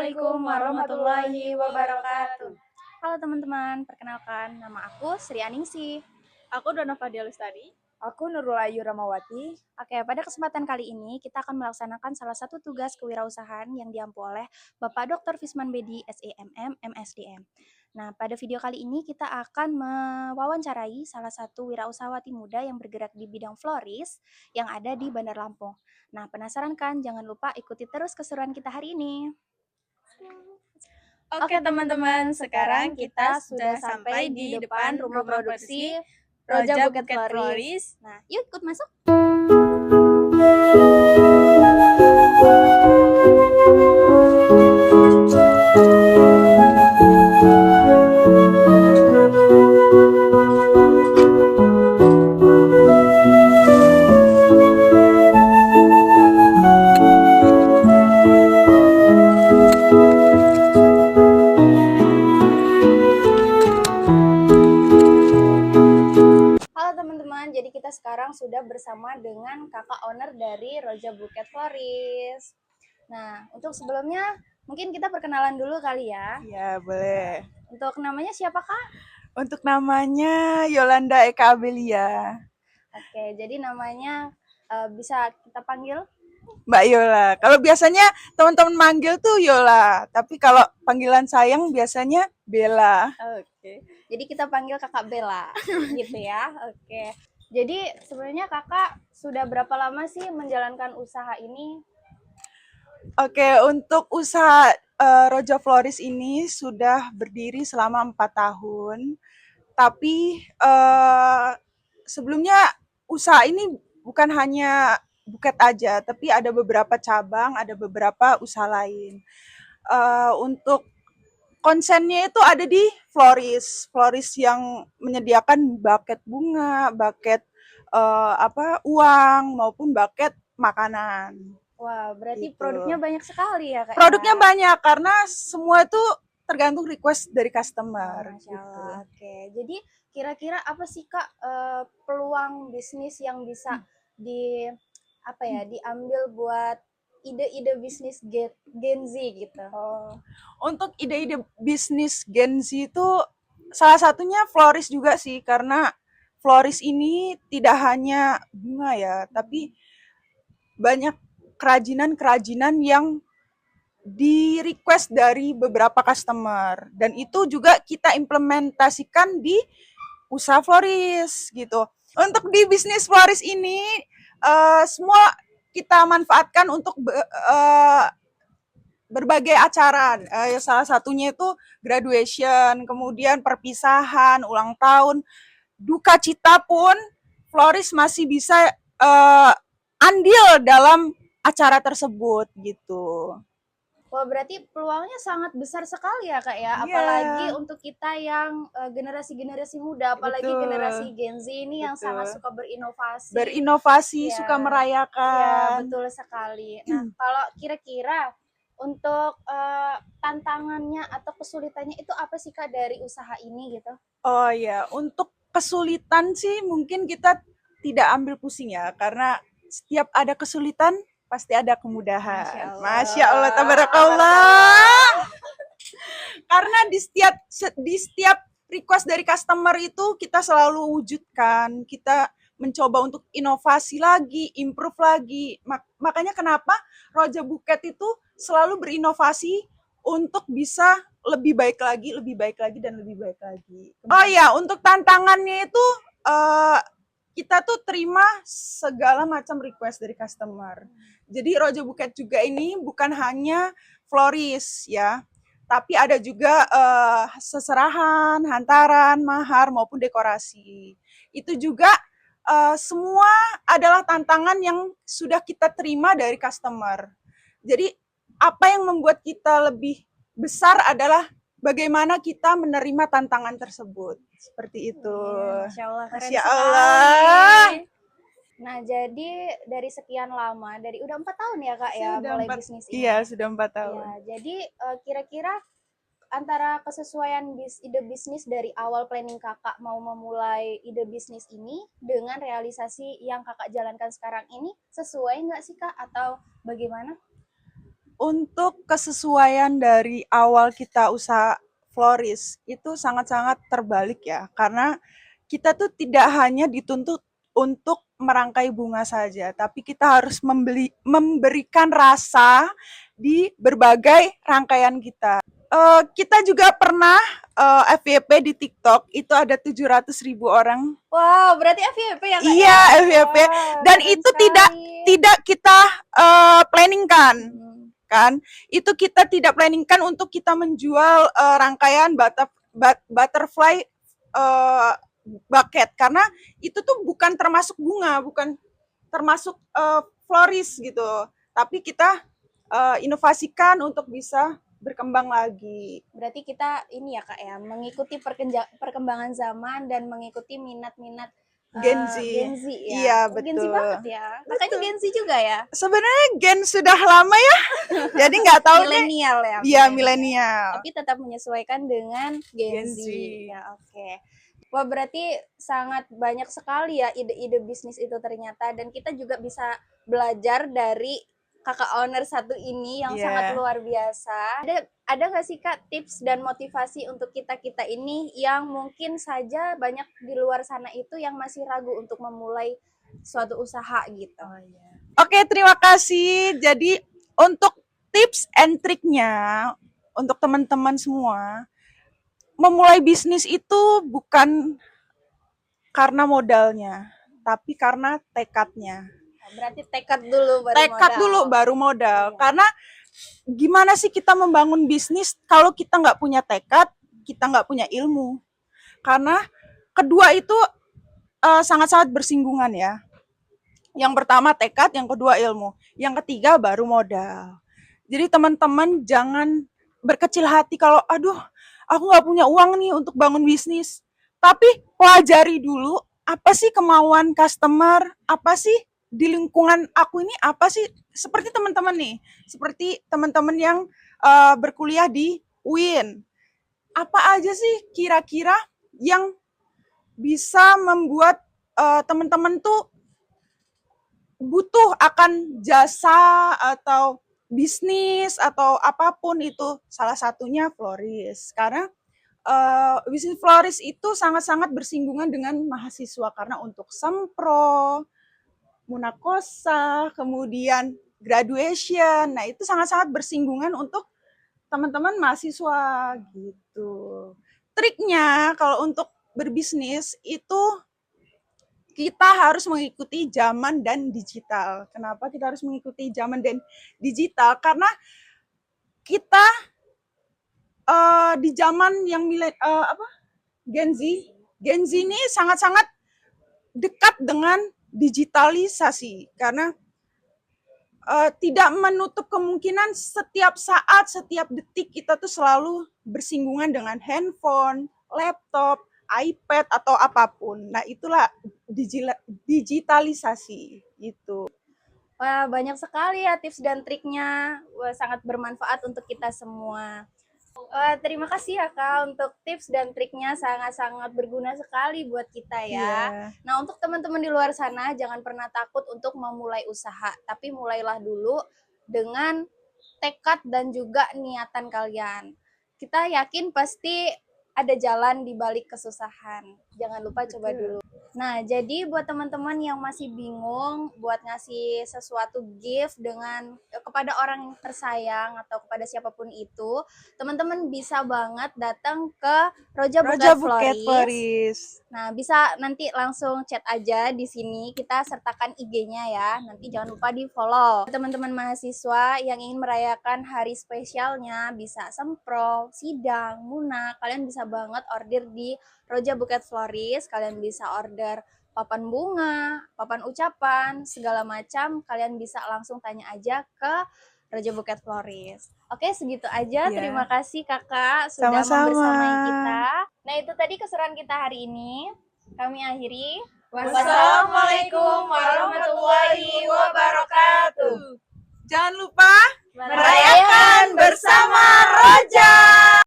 Assalamualaikum warahmatullahi wabarakatuh. Halo teman-teman, perkenalkan nama aku Sri Aningsi. Aku Dona Fadia Lestari. Aku Nurul Ayu Ramawati. Oke, pada kesempatan kali ini kita akan melaksanakan salah satu tugas kewirausahaan yang diampu oleh Bapak Dr. Fisman Bedi, SEMM, MSDM. Nah, pada video kali ini kita akan mewawancarai salah satu wirausahawati muda yang bergerak di bidang floris yang ada di Bandar Lampung. Nah, penasaran kan? Jangan lupa ikuti terus keseruan kita hari ini. Oke teman-teman, sekarang kita sudah sampai di depan rumah produksi Roja Buket Floris. Nah, yuk ikut masuk. Jadi kita sekarang sudah bersama dengan kakak owner dari Roja Buket Floris. Nah, untuk sebelumnya mungkin kita perkenalan dulu kali ya. Ya, boleh. Untuk namanya siapa Kak? Untuk namanya Yolanda Eka Abelia. Oke, jadi namanya bisa kita panggil Mbak Yola. Kalau biasanya teman-teman manggil tuh Yola, tapi kalau panggilan sayang biasanya Bella. Oke. Jadi kita panggil Kakak Bella gitu ya. Oke. Jadi sebenarnya Kakak sudah berapa lama sih menjalankan usaha ini? Oke, untuk usaha Roja Floris ini sudah berdiri selama 4 tahun. Tapi sebelumnya usaha ini bukan hanya buket aja, tapi ada beberapa cabang, ada beberapa usaha lain. Untuk konsennya itu ada di floris yang menyediakan buket bunga, buket uang maupun buket makanan. Wah, berarti Gitu. produknya banyak sekali ya Kak? Produknya banyak karena semua itu tergantung request dari customer. Masya Allah. Oke, jadi kira-kira apa sih Kak peluang bisnis yang bisa diambil buat ide-ide bisnis Gen Z gitu? Untuk ide-ide bisnis Gen Z itu salah satunya floris juga sih, karena floris ini tidak hanya bunga ya, tapi banyak kerajinan-kerajinan yang di request dari beberapa customer, dan itu juga kita implementasikan di usaha floris gitu. Untuk di bisnis floris ini semua kita manfaatkan untuk berbagai acara. Salah satunya itu graduation, kemudian perpisahan, ulang tahun, duka cita pun floris masih bisa andil dalam acara tersebut gitu. Wah, berarti peluangnya sangat besar sekali ya Kak ya, apalagi untuk kita yang generasi-generasi muda, apalagi generasi Gen Z ini yang sangat suka berinovasi. Ya, suka merayakan. Ya, betul sekali. Nah, kalau kira-kira untuk tantangannya atau kesulitannya itu apa sih Kak dari usaha ini gitu? Oh ya, untuk kesulitan sih mungkin kita tidak ambil pusing ya, karena setiap ada kesulitan pasti ada kemudahan. Masya Allah, tabarakallah. Karena di setiap request dari customer itu kita selalu wujudkan, kita mencoba untuk inovasi lagi, improve lagi. Makanya kenapa Roja Buket itu selalu berinovasi untuk bisa lebih baik lagi, dan lebih baik lagi. Oh ya, untuk tantangannya itu kita tuh terima segala macam request dari customer. Jadi Roja Buket juga ini bukan hanya floris ya, tapi ada juga seserahan, hantaran, mahar maupun dekorasi. Itu juga semua adalah tantangan yang sudah kita terima dari customer. Jadi apa yang membuat kita lebih besar adalah bagaimana kita menerima tantangan tersebut. Seperti itu. Masya Allah, keren Masya Allah. sekali. Nah, jadi dari sekian lama, udah 4 tahun ya Kak ya mulai bisnis ini? Iya, sudah 4 tahun. Ya, jadi kira-kira antara kesesuaian ide bisnis dari awal planning Kakak mau memulai ide bisnis ini dengan realisasi yang Kakak jalankan sekarang ini sesuai nggak sih Kak atau bagaimana? untuk kesesuaian dari awal kita usaha florist itu sangat-sangat terbalik ya, karena kita tuh tidak hanya dituntut untuk merangkai bunga saja, tapi kita harus memberikan rasa di berbagai rangkaian kita. Kita juga pernah FYP di TikTok itu ada 700.000 orang. Wow, berarti FYP ya Kak? Iya, FYP. Dan keren itu sekali. tidak kita planningkan. Hmm. Kan itu kita tidak planningkan untuk kita menjual rangkaian butterfly bucket, karena itu tuh bukan termasuk bunga, bukan termasuk florist gitu, tapi kita inovasikan untuk bisa berkembang lagi. Berarti kita ini ya Kak ya, mengikuti perkembangan zaman dan mengikuti minat-minat Gen Z. Gen Z ya. Iya, Gen Z betul. banget ya. Kakaknya Gen Z juga ya? Sebenarnya Gen sudah lama ya, jadi nggak tahu deh. Milenial ya. Iya, milenial. Tapi tetap menyesuaikan dengan Gen Z. Ya, oke. Wah, berarti sangat banyak sekali ya ide-ide bisnis itu ternyata, dan kita juga bisa belajar dari kakak owner satu ini yang sangat luar biasa. Ada nggak sih Kak tips dan motivasi untuk kita-kita ini yang mungkin saja banyak di luar sana itu yang masih ragu untuk memulai suatu usaha gitu? Oke, terima kasih. Jadi untuk tips and triknya untuk teman-teman semua, memulai bisnis itu bukan karena modalnya, tapi karena tekadnya. Berarti tekad dulu baru modal. Karena gimana sih kita membangun bisnis kalau kita nggak punya tekad, kita nggak punya ilmu. Karena kedua itu sangat-sangat bersinggungan ya. Yang pertama tekad, yang kedua ilmu, yang ketiga baru modal. Jadi teman-teman jangan berkecil hati kalau aduh aku nggak punya uang nih untuk bangun bisnis. Tapi pelajari dulu apa sih kemauan customer, apa sih di lingkungan aku ini, apa sih, seperti teman-teman nih, seperti teman-teman yang berkuliah di UIN. Apa aja sih kira-kira yang bisa membuat teman-teman tuh butuh akan jasa atau bisnis atau apapun itu, salah satunya florist. Karena bisnis florist itu sangat-sangat bersinggungan dengan mahasiswa, karena untuk sempro, munakosa, kemudian graduation, nah itu sangat-sangat bersinggungan untuk teman-teman mahasiswa gitu. Triknya kalau untuk berbisnis itu kita harus mengikuti zaman dan digital. Kenapa kita harus mengikuti zaman dan digital? Karena kita di zaman yang Gen Z ini sangat-sangat dekat dengan digitalisasi, karena tidak menutup kemungkinan setiap saat, setiap detik kita tuh selalu bersinggungan dengan handphone, laptop, iPad atau apapun. Nah, itulah digitalisasi itu. Wah, banyak sekali ya tips dan triknya. Wah, sangat bermanfaat untuk kita semua. Wah, terima kasih ya Kak untuk tips dan triknya, sangat-sangat berguna sekali buat kita ya. Nah, untuk teman-teman di luar sana jangan pernah takut untuk memulai usaha, tapi mulailah dulu dengan tekad dan juga niatan kalian. Kita yakin pasti ada jalan di balik kesusahan. Jangan lupa coba dulu. Nah, jadi buat teman-teman yang masih bingung buat ngasih sesuatu gift kepada orang yang tersayang atau kepada siapapun itu, teman-teman bisa banget datang ke Roja Buket Florist. Nah, bisa nanti langsung chat aja di sini, kita sertakan IG-nya ya. Nanti jangan lupa di-follow. Teman-teman mahasiswa yang ingin merayakan hari spesialnya, bisa sempro, sidang, muna, kalian bisa banget order di Roja Buket Florist. Kalian bisa order papan bunga, papan ucapan, segala macam. Kalian bisa langsung tanya aja ke Roja Buket Florist. Oke, segitu aja. Terima kasih Kakak sudah membersamai kita. Nah, itu tadi keseruan kita hari ini. Kami akhiri. Wassalamualaikum warahmatullahi wabarakatuh. Jangan lupa merayakan bersama Roja.